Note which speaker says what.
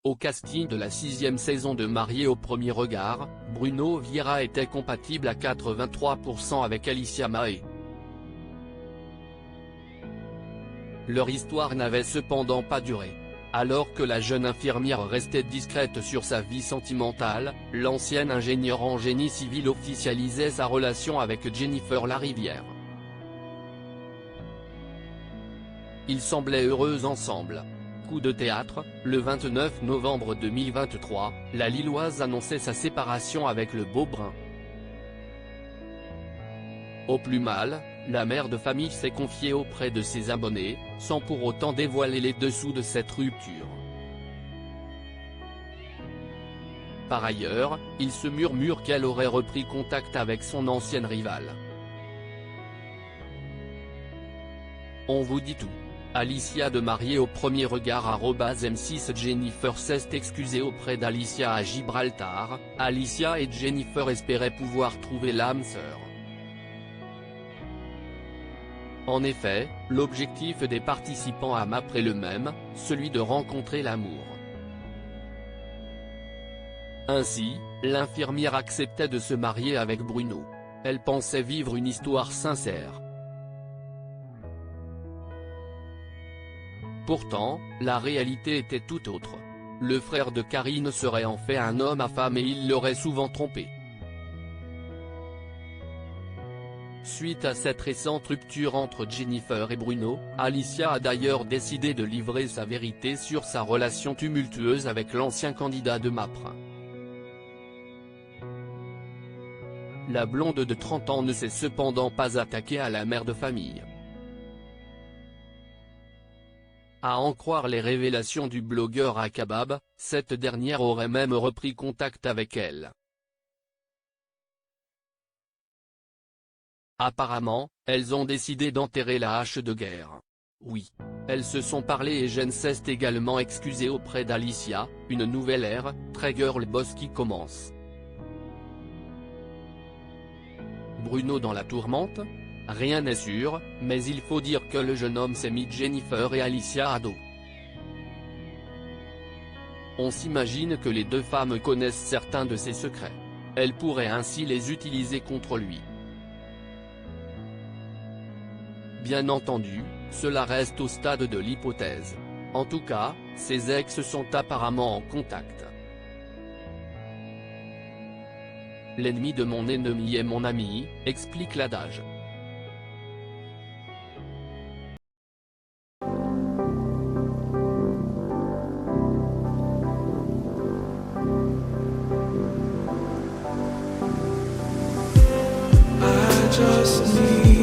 Speaker 1: Au casting de la 6e saison de Mariés au premier regard, Bruno Vieira était compatible à 83% avec Alicia Mahé. Leur histoire n'avait cependant pas duré. Alors que la jeune infirmière restait discrète sur sa vie sentimentale, l'ancienne ingénieure en génie civil officialisait sa relation avec Jennifer Larivière. Ils semblaient heureux ensemble. Coup de théâtre, le 29 novembre 2023, la Lilloise annonçait sa séparation avec le Beaubrun. Au plus mal, la mère de famille s'est confiée auprès de ses abonnés, sans pour autant dévoiler les dessous de cette rupture. Par ailleurs, il se murmure qu'elle aurait repris contact avec son ancienne rivale. On vous dit tout. Alicia de Mariés au premier regard @M6 Jennifer s'est excusée auprès d'Alicia à Gibraltar. Alicia et Jennifer espéraient pouvoir trouver l'âme sœur. En effet, l'objectif des participants à MAP est le même, celui de rencontrer l'amour. Ainsi, l'infirmière acceptait de se marier avec Bruno. Elle pensait vivre une histoire sincère. Pourtant, la réalité était tout autre. Le frère de Karine serait en fait un homme à femme et il l'aurait souvent trompée. Suite à cette récente rupture entre Jennifer et Bruno, Alicia a d'ailleurs décidé de livrer sa vérité sur sa relation tumultueuse avec l'ancien candidat de MAPRE. La blonde de 30 ans ne s'est cependant pas attaquée à la mère de famille. À en croire les révélations du blogueur Akabab, cette dernière aurait même repris contact avec elle. Apparemment, elles ont décidé d'enterrer la hache de guerre. Oui. Elles se sont parlé et Jen s'est également excusée auprès d'Alicia, une nouvelle ère, très girl boss qui commence. Bruno dans la tourmente ? Rien n'est sûr, mais il faut dire que le jeune homme s'est mis Jennifer et Alicia à dos. On s'imagine que les deux femmes connaissent certains de ses secrets. Elles pourraient ainsi les utiliser contre lui. Bien entendu, cela reste au stade de l'hypothèse. En tout cas, ses ex sont apparemment en contact. L'ennemi de mon ennemi est mon ami, explique l'adage.
Speaker 2: I just need